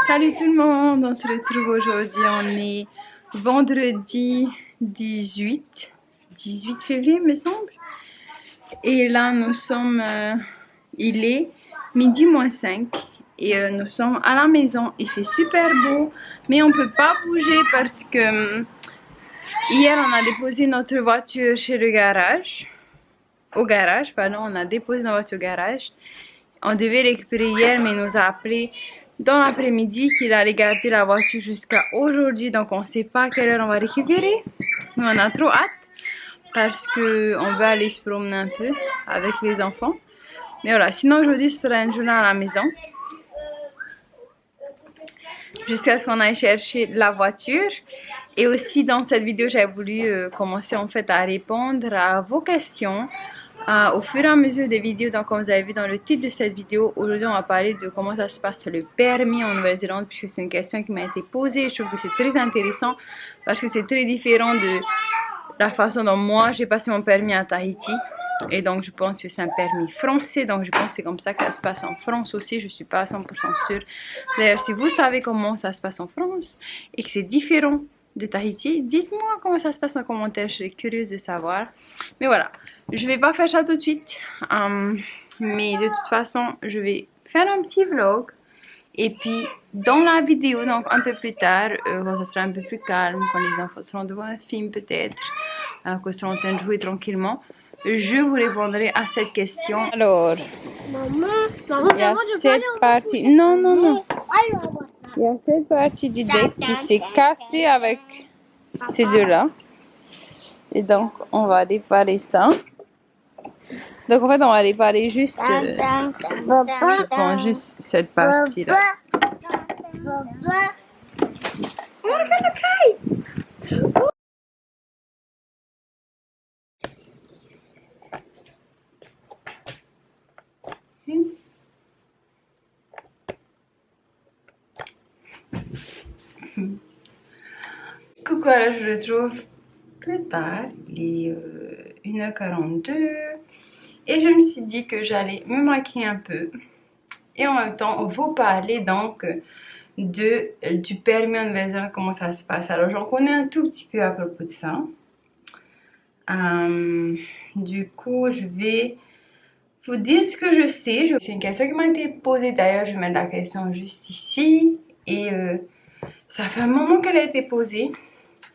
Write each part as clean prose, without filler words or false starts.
Salut tout le monde, on se retrouve aujourd'hui, on est vendredi 18 février me semble. Et là nous sommes, il est midi moins 5 et nous sommes à la maison. Il fait super beau mais on peut pas bouger parce que hier on a déposé notre voiture chez le garage. Au garage, pardon, on a déposé notre voiture au garage. On devait récupérer hier mais il nous a appelé dans l'après-midi qu'il allait garder la voiture jusqu'à aujourd'hui, donc on ne sait pas à quelle heure on va récupérer. Mais on a trop hâte parce qu'on veut aller se promener un peu avec les enfants. Mais voilà, sinon aujourd'hui ce sera une journée à la maison jusqu'à ce qu'on aille chercher la voiture. Et aussi dans cette vidéo j'ai voulu commencer en fait à répondre à vos questions. Au fur et à mesure des vidéos, donc comme vous avez vu dans le titre de cette vidéo, aujourd'hui on va parler de comment ça se passe le permis en Nouvelle-Zélande, puisque c'est une question qui m'a été posée. Je trouve que c'est très intéressant parce que c'est très différent de la façon dont moi j'ai passé mon permis à Tahiti. Et donc je pense que c'est un permis français, donc je pense que c'est comme ça que ça se passe en France aussi, je suis pas à 100% sûre. D'ailleurs si vous savez comment ça se passe en France et que c'est différent de Tahiti, dites-moi comment ça se passe en commentaire, je serais curieuse de savoir. Mais voilà, je vais pas faire ça tout de suite, mais de toute façon je vais faire un petit vlog. Et puis dans la vidéo, donc un peu plus tard, quand ça sera un peu plus calme, quand les enfants seront devant un film peut-être, quand ils seront en train de jouer tranquillement, je vous répondrai à cette question. Alors, il y a cette partie, non, il y a cette partie du deck qui s'est cassée avec ces deux-là. Et donc, on va réparer ça. Donc, en fait, on va réparer juste, je pense, juste cette partie-là. Coucou, alors je retrouve plus tard, il est 1h42 et je me suis dit que j'allais me maquiller un peu et en même temps vous parler donc du permis en Nouvelle-Zélande, comment ça se passe. Alors j'en connais un tout petit peu à propos de ça. Du coup je vais vous dire ce que je sais. C'est une question qui m'a été posée, d'ailleurs je vais mettre la question juste ici et ça fait un moment qu'elle a été posée.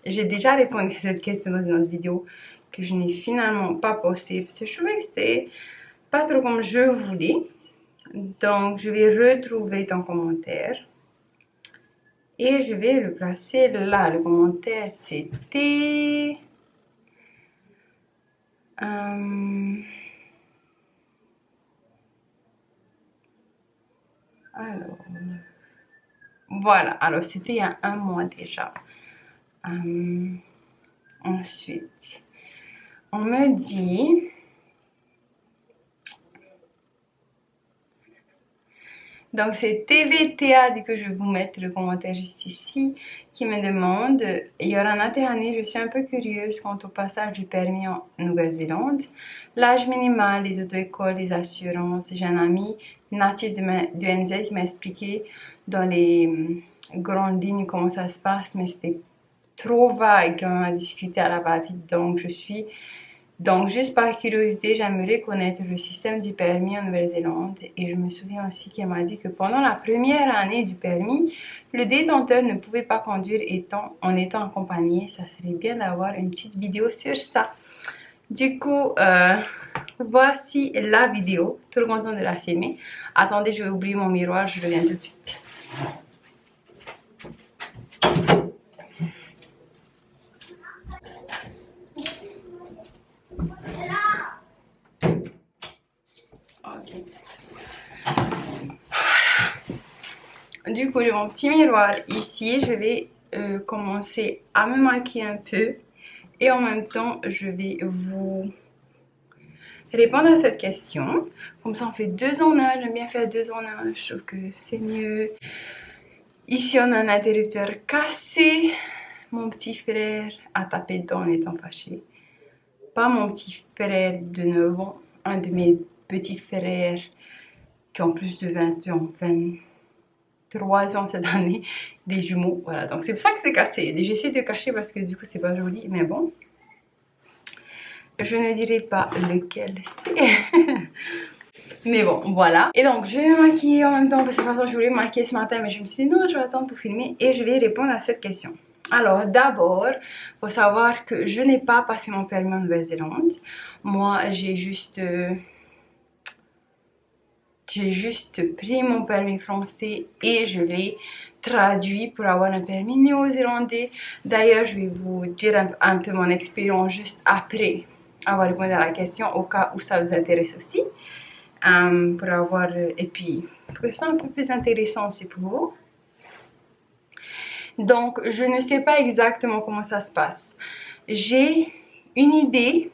J'ai déjà répondu à cette question dans une autre vidéo que je n'ai finalement pas postée parce que je trouvais que c'était pas trop comme je voulais. Donc je vais retrouver ton commentaire et je vais le placer là. Le commentaire c'était... Alors... Voilà, alors c'était il y a un mois déjà. Ensuite, on me dit... Donc c'est TVTA, dit que je vais vous mettre le commentaire juste ici, qui me demande: Yoranate Hani, je suis un peu curieuse quant au passage du permis en Nouvelle-Zélande. L'âge minimal, les auto-écoles, les assurances. J'ai un ami natif du NZ qui m'a expliqué dans les grandes lignes comment ça se passe, mais c'était trop vague quand on a discuté à la va-vite, donc juste par curiosité, j'aimerais connaître le système du permis en Nouvelle-Zélande. Et je me souviens aussi qu'elle m'a dit que pendant la première année du permis, le détenteur ne pouvait pas conduire en étant accompagné. Ça serait bien d'avoir une petite vidéo sur ça. Du coup, voici la vidéo. Tout le content de la filmer. Attendez, je vais oublier mon miroir, je reviens tout de suite. Du coup, j'ai mon petit miroir ici. Je vais commencer à me maquiller un peu. Et en même temps, je vais vous répondre à cette question. Comme ça, on fait 2 en 1. J'aime bien faire 2 en 1. Je trouve que c'est mieux. Ici, on a un interrupteur cassé. Mon petit frère a tapé dedans en étant fâché. Pas mon petit frère de 9 ans. Un de mes petits frères qui ont plus de 20 ans, 22 3 ans cette année, des jumeaux. Voilà, donc c'est pour ça que c'est cassé. J'essaie de cacher parce que du coup c'est pas joli, mais bon. Je ne dirai pas lequel c'est. Mais bon, voilà. Et donc, je vais me maquiller en même temps parce que de toute façon, je voulais me maquiller ce matin, mais je me suis dit non, je vais attendre pour filmer et je vais répondre à cette question. Alors, d'abord, il faut savoir que je n'ai pas passé mon permis en Nouvelle-Zélande. Moi, j'ai juste pris mon permis français et je l'ai traduit pour avoir un permis néo-zélandais. D'ailleurs, je vais vous dire un peu mon expérience juste après avoir répondu à la question au cas où ça vous intéresse aussi. Pour avoir, et puis pour que ce soit un peu plus intéressant aussi pour vous. Donc, je ne sais pas exactement comment ça se passe. J'ai une idée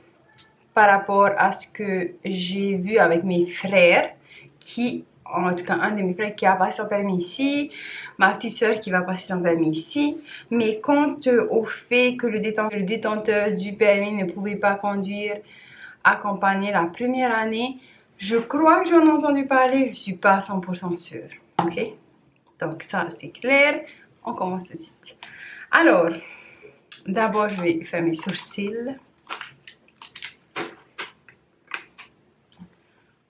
par rapport à ce que j'ai vu avec mes frères qui, en tout cas un de mes frères qui a passé son permis ici, ma petite soeur qui va passer son permis ici, mais quant au fait que le détenteur du permis ne pouvait pas conduire accompagné la première année, je crois que j'en ai entendu parler, je suis pas 100% sûre, ok? Donc ça c'est clair, on commence tout de suite. Alors, d'abord je vais faire mes sourcils.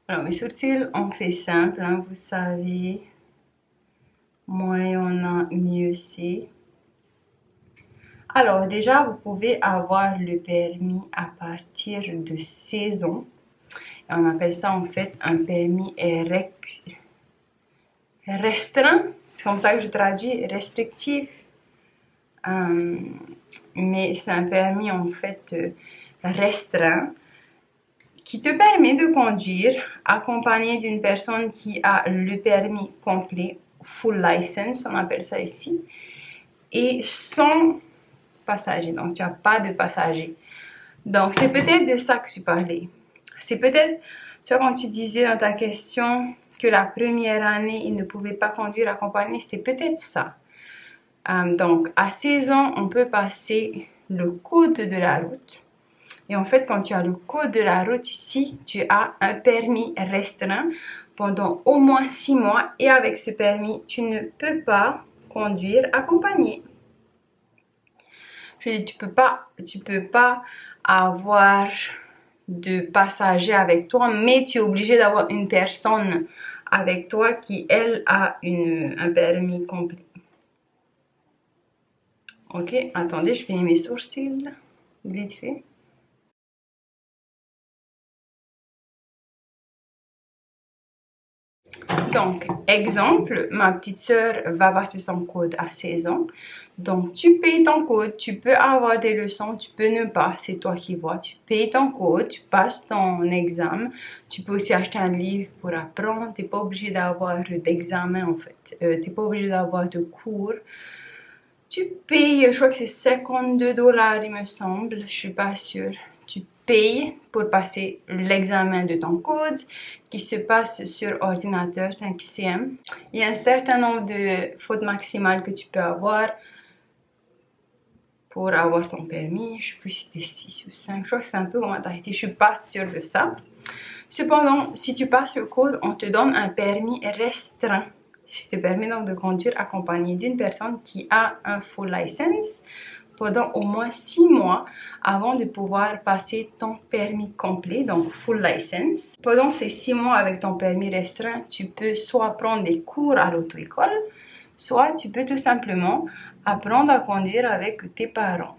Alors mes sourcils, on fait simple, hein, vous savez, moins il y en a, mieux c'est. Alors déjà, vous pouvez avoir le permis à partir de 16 ans. Et on appelle ça en fait un permis restreint. C'est comme ça que je traduis, restrictif. Mais c'est un permis en fait restreint qui te permet de conduire accompagné d'une personne qui a le permis complet, full license, on appelle ça ici, et sans passager. Donc tu n'as pas de passager. Donc c'est peut-être de ça que tu parlais. C'est peut-être, tu vois, quand tu disais dans ta question que la première année il ne pouvait pas conduire accompagné, c'était peut-être ça. Donc à 16 ans on peut passer le code de la route. Et en fait, quand tu as le code de la route ici, tu as un permis restreint pendant au moins 6 mois. Et avec ce permis, tu ne peux pas conduire accompagné. Je dis, tu peux pas avoir de passagers avec toi, mais tu es obligé d'avoir une personne avec toi qui, elle, a un permis complet. Ok, attendez, je finis mes sourcils, vite fait. Donc, exemple, ma petite soeur va passer son code à 16 ans. Donc, tu payes ton code, tu peux avoir des leçons, tu peux ne pas, c'est toi qui vois. Tu payes ton code, tu passes ton examen. Tu peux aussi acheter un livre pour apprendre. Tu n'es pas obligé d'avoir d'examen en fait. Tu n'es pas obligé d'avoir de cours. Tu payes, je crois que c'est 52 $ il me semble, je suis pas sûre. Tu payes pour passer l'examen de ton code qui se passe sur ordinateur 5 QCM. Il y a un certain nombre de fautes maximales que tu peux avoir pour avoir ton permis. Je sais plus si c'était 6 ou 5, je crois que c'est un peu comment t'as été, je suis pas sûre de ça. Cependant, si tu passes le code, on te donne un permis restreint. Ce qui te permet donc de conduire accompagné d'une personne qui a un full license pendant au moins 6 mois avant de pouvoir passer ton permis complet, donc full license. Pendant ces 6 mois avec ton permis restreint, tu peux soit prendre des cours à l'auto-école, soit tu peux tout simplement apprendre à conduire avec tes parents.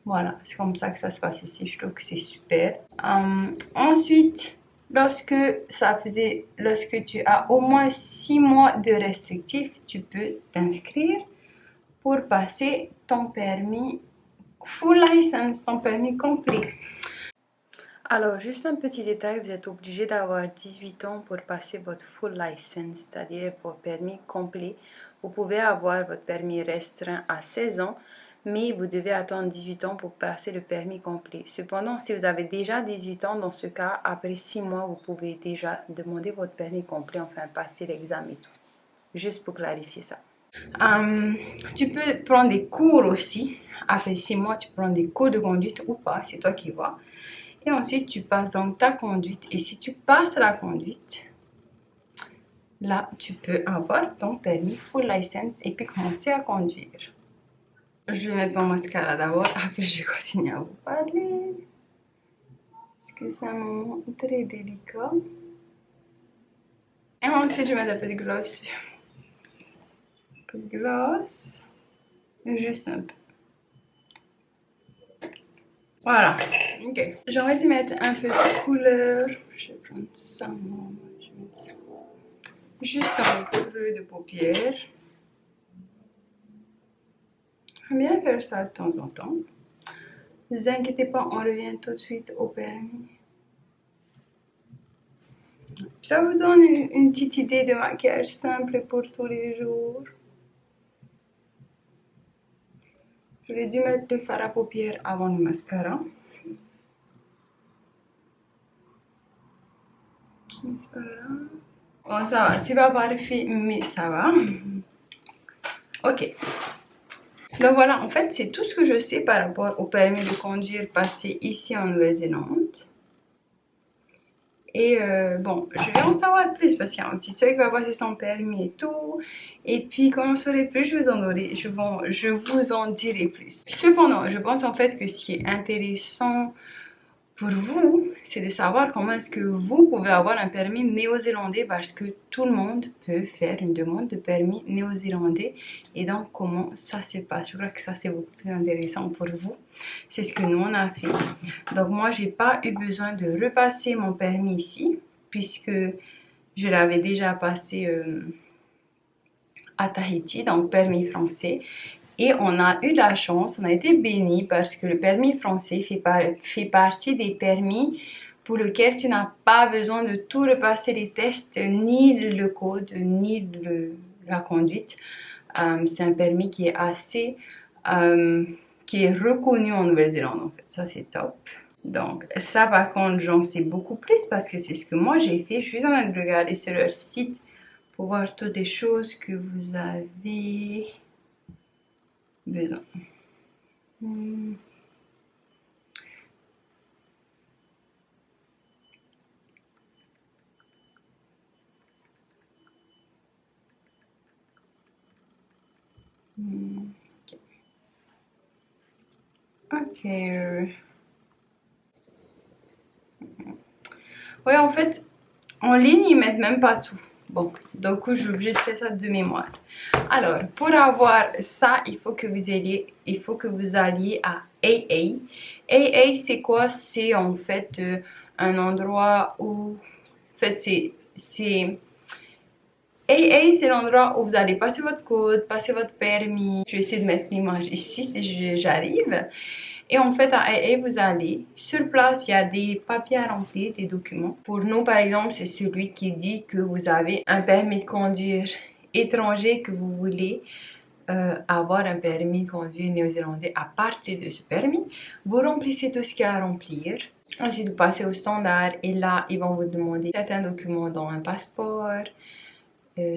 Voilà, c'est comme ça que ça se passe ici, je trouve que c'est super. Ensuite, lorsque tu as au moins 6 mois de restrictif, tu peux t'inscrire pour passer ton permis full license, ton permis complet. Alors, juste un petit détail, vous êtes obligé d'avoir 18 ans pour passer votre full license, c'est-à-dire votre permis complet. Vous pouvez avoir votre permis restreint à 16 ans, mais vous devez attendre 18 ans pour passer le permis complet. Cependant, si vous avez déjà 18 ans, dans ce cas, après 6 mois, vous pouvez déjà demander votre permis complet, enfin passer l'examen et tout. Juste pour clarifier ça. Tu peux prendre des cours aussi. Après 6 mois, tu prends des cours de conduite ou pas, c'est toi qui vois. Et ensuite, tu passes donc ta conduite. Et si tu passes la conduite, là, tu peux avoir ton permis full license et puis commencer à conduire. Je vais mettre mon mascara d'abord, après je vais continuer à vous parler. Parce que c'est un moment très délicat. Et ensuite, je vais mettre un peu de gloss. Un peu de gloss. Juste un peu. Voilà. Ok. J'ai envie de mettre un peu de couleur. Je vais prendre ça. Je vais mettre ça. Juste dans le creux de paupières. J'aime bien faire ça de temps en temps. Ne vous inquiétez pas, on revient tout de suite au permis. Ça vous donne une petite idée de maquillage simple pour tous les jours. J'aurais dû mettre le fard à paupières avant le mascara. Bon, ça va, c'est pas parfait, mais ça va. Ok. Donc voilà, en fait, c'est tout ce que je sais par rapport au permis de conduire passé ici en Nouvelle-Zélande. Et bon, je vais en savoir plus parce qu'il y a un petit soeur qui va passer son permis et tout. Et puis quand on saurait plus, je vous en dirai plus. Cependant, je pense en fait que ce qui est intéressant pour vous, c'est de savoir comment est-ce que vous pouvez avoir un permis néo-zélandais parce que tout le monde peut faire une demande de permis néo-zélandais et donc comment ça se passe. Je crois que ça c'est beaucoup plus intéressant pour vous. C'est ce que nous on a fait. Donc moi j'ai pas eu besoin de repasser mon permis ici puisque je l'avais déjà passé à Tahiti, donc permis français. Et on a eu de la chance, on a été bénis parce que le permis français fait partie des permis pour lesquels tu n'as pas besoin de tout repasser les tests, ni le code, ni la conduite. C'est un permis qui est qui est reconnu en Nouvelle-Zélande en fait. Ça c'est top. Donc ça par contre j'en sais beaucoup plus parce que c'est ce que moi j'ai fait. Je suis en train de regarder sur leur site pour voir toutes les choses que vous avez besoin. Ok. Ouais, en fait, en ligne, ils mettent même pas tout. Bon, donc je suis obligée de faire ça de mémoire. Alors, pour avoir ça, il faut que vous alliez à AA. AA, c'est quoi? C'est en fait un endroit où, en fait, AA, c'est l'endroit où vous allez passer votre code, passer votre permis. Je vais essayer de mettre l'image ici si j'arrive. Et en fait, à AA, vous allez, sur place, il y a des papiers à remplir, des documents. Pour nous, par exemple, c'est celui qui dit que vous avez un permis de conduire étranger, que vous voulez avoir un permis de conduire néo-zélandais à partir de ce permis. Vous remplissez tout ce qu'il y a à remplir. Ensuite, vous passez au standard et là, ils vont vous demander certains documents dont un passeport,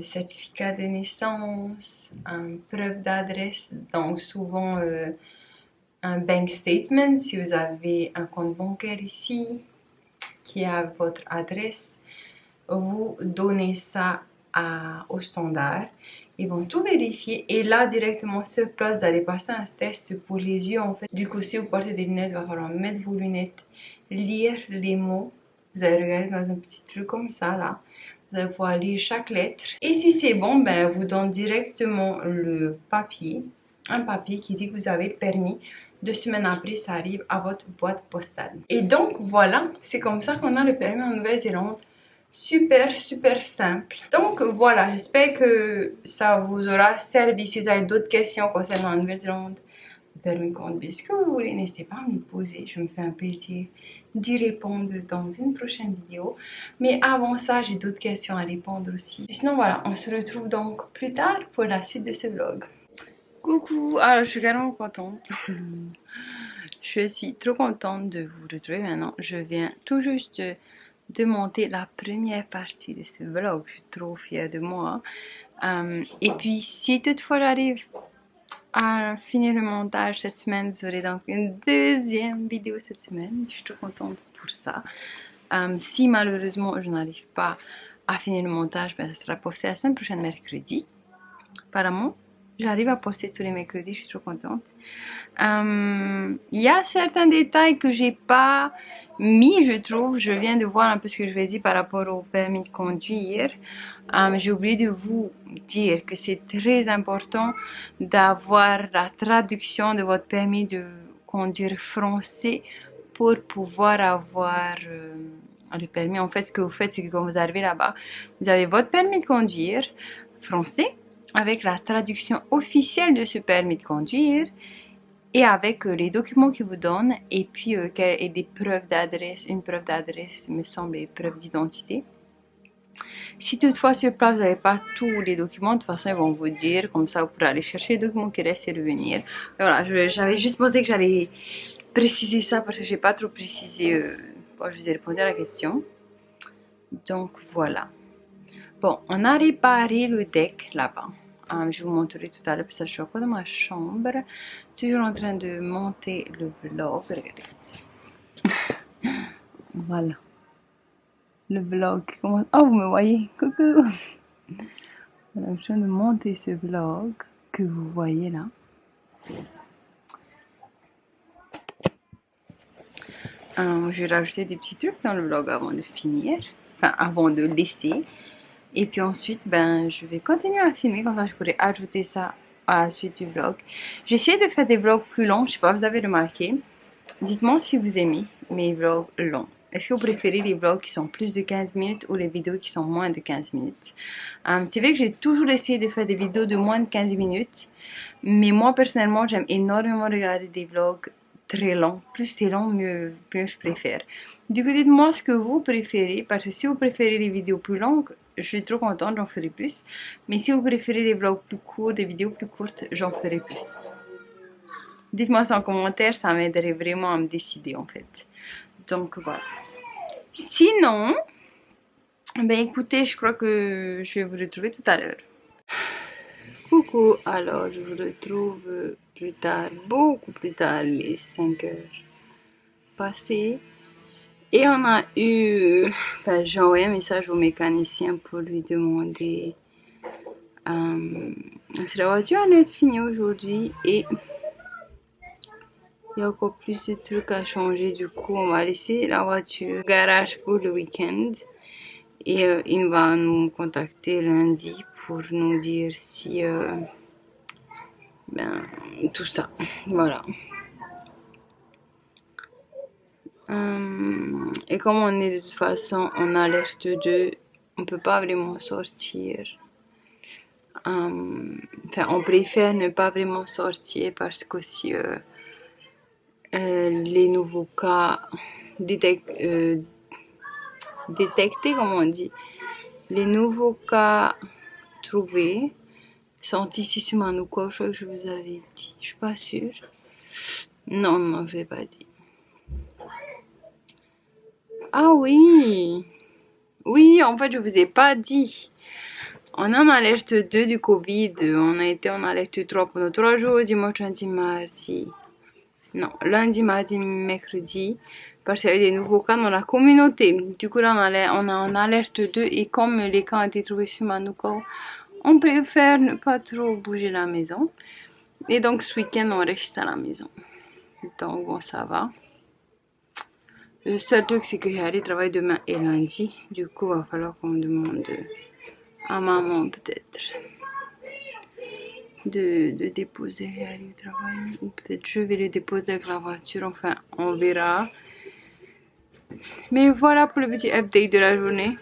certificat de naissance, une preuve d'adresse, donc souvent un bank statement si vous avez un compte bancaire ici qui a votre adresse. Vous donnez ça au standard. Ils vont tout vérifier et là directement sur place vous allez passer un test pour les yeux en fait. Du coup si vous portez des lunettes, il va falloir mettre vos lunettes, lire les mots. Vous allez regarder dans un petit truc comme ça là. Vous allez pouvoir lire chaque lettre. Et si c'est bon, ben vous donne directement le papier. Un papier qui dit que vous avez le permis. 2 semaines après, ça arrive à votre boîte postale. Et donc voilà, c'est comme ça qu'on a le permis en Nouvelle-Zélande. Super simple. Donc voilà, j'espère que ça vous aura servi. Si vous avez d'autres questions concernant la Nouvelle-Zélande, le permis de conduire, ce que vous voulez, n'hésitez pas à me poser. Je me fais un plaisir d'y répondre dans une prochaine vidéo. Mais avant ça, j'ai d'autres questions à répondre aussi. Sinon voilà, on se retrouve donc plus tard pour la suite de ce vlog. Coucou, alors je suis carrément contente. Je suis trop contente de vous retrouver maintenant. Je viens tout juste de monter la première partie de ce vlog. Je suis trop fière de moi. Et puis si toutefois j'arrive à finir le montage cette semaine, vous aurez donc une deuxième vidéo cette semaine. Je suis trop contente pour ça. Si malheureusement je n'arrive pas à finir le montage, ben, ça sera posté la semaine prochaine, mercredi. Apparemment, j'arrive à poster tous les mercredis, je suis trop contente. Il y a certains détails que j'ai pas mis, je trouve. Je viens de voir un peu ce que je vais dire par rapport au permis de conduire. J'ai oublié de vous dire que c'est très important d'avoir la traduction de votre permis de conduire français pour pouvoir avoir le permis. En fait, ce que vous faites, c'est que quand vous arrivez là-bas, vous avez votre permis de conduire français avec la traduction officielle de ce permis de conduire et avec les documents qu'ils vous donnent et puis et des preuves d'adresse, une preuve d'adresse, il me semble, et preuve d'identité. Si toutefois sur place vous n'avez pas tous les documents, de toute façon ils vont vous dire, comme ça vous pourrez aller chercher les documents qui restent et revenir. Voilà, j'avais juste pensé que j'allais préciser ça parce que j'ai pas trop précisé quand je vous ai répondu à la question. Donc voilà. Bon, on a réparé le deck là-bas. Je vous montrerai tout à l'heure, parce que je suis encore dans ma chambre. Toujours en train de monter le vlog. Regardez. Voilà. Le vlog commence. Oh, vous me voyez. Coucou. Voilà, je viens de monter ce vlog que vous voyez là. Je vais rajouter des petits trucs dans le vlog avant de finir. Enfin, avant de laisser. Et puis ensuite, ben, je vais continuer à filmer, comme ça je pourrais ajouter ça à la suite du vlog. J'essaie de faire des vlogs plus longs, je sais pas, vous avez remarqué. Dites-moi si vous aimez mes vlogs longs. Est-ce que vous préférez les vlogs qui sont plus de 15 minutes ou les vidéos qui sont moins de 15 minutes? C'est vrai que j'ai toujours essayé de faire des vidéos de moins de 15 minutes. Mais moi, personnellement, j'aime énormément regarder des vlogs très longs. Plus c'est long, mieux je préfère. Du coup, dites-moi ce que vous préférez. Parce que si vous préférez les vidéos plus longues, je suis trop contente, j'en ferai plus. Mais si vous préférez les vlogs plus courts, des vidéos plus courtes, j'en ferai plus. Dites-moi ça en commentaire, ça m'aiderait vraiment à me décider en fait. Donc voilà. Sinon, ben écoutez, je crois que je vais vous retrouver tout à l'heure. Coucou, alors je vous retrouve plus tard, beaucoup plus tard, les 5 heures passées. Et on a eu, enfin, j'ai envoyé un message au mécanicien pour lui demander si la voiture allait être finie aujourd'hui et il y a encore plus de trucs à changer. Du coup, on va laisser la voiture au garage pour le week-end et il va nous contacter lundi pour nous dire si, ben, tout ça, voilà. Et comme on est de toute façon en alerte 2, on peut pas vraiment sortir. Enfin, on préfère ne pas vraiment sortir parce que si les nouveaux cas détectés, comme on dit, les nouveaux cas trouvés sont ici sur Manukau. Je crois que je vous avais dit, je suis pas sûre. Non, non, je l'ai pas dit. Ah oui, oui, en fait, je vous ai pas dit. On est en alerte 2 du Covid. On a été en alerte 3 pendant 3 jours, dimanche, lundi, mardi. Non, lundi, mardi, mercredi. Parce qu'il y a eu des nouveaux cas dans la communauté. Du coup, là, on est en alerte 2. Et comme les cas ont été trouvés sur Manukau, on préfère ne pas trop bouger la maison. Et donc, ce week-end, on reste à la maison. Donc, bon, ça va. Le seul truc, c'est que Harry travaille demain et lundi. Du coup, il va falloir qu'on demande à maman, peut-être, de déposer Harry au travail. Ou peut-être je vais le déposer avec la voiture. Enfin, on verra. Mais voilà pour le petit update de la journée.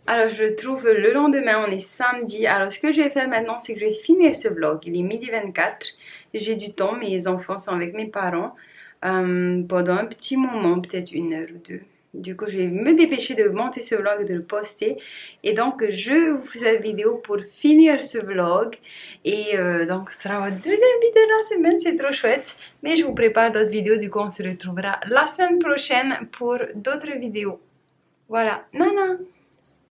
Alors, je trouve le lendemain, on est samedi. Alors, ce que je vais faire maintenant, c'est que je vais finir ce vlog. Il est midi 24. J'ai du temps, mes enfants sont avec mes parents pendant un petit moment, peut-être 1 heure ou 2. Du coup, je vais me dépêcher de monter ce vlog et de le poster. Et donc, je vous fais cette vidéo pour finir ce vlog. Et donc, ce sera votre deuxième vidéo de la semaine. C'est trop chouette. Mais je vous prépare d'autres vidéos. Du coup, on se retrouvera la semaine prochaine pour d'autres vidéos. Voilà. Nana!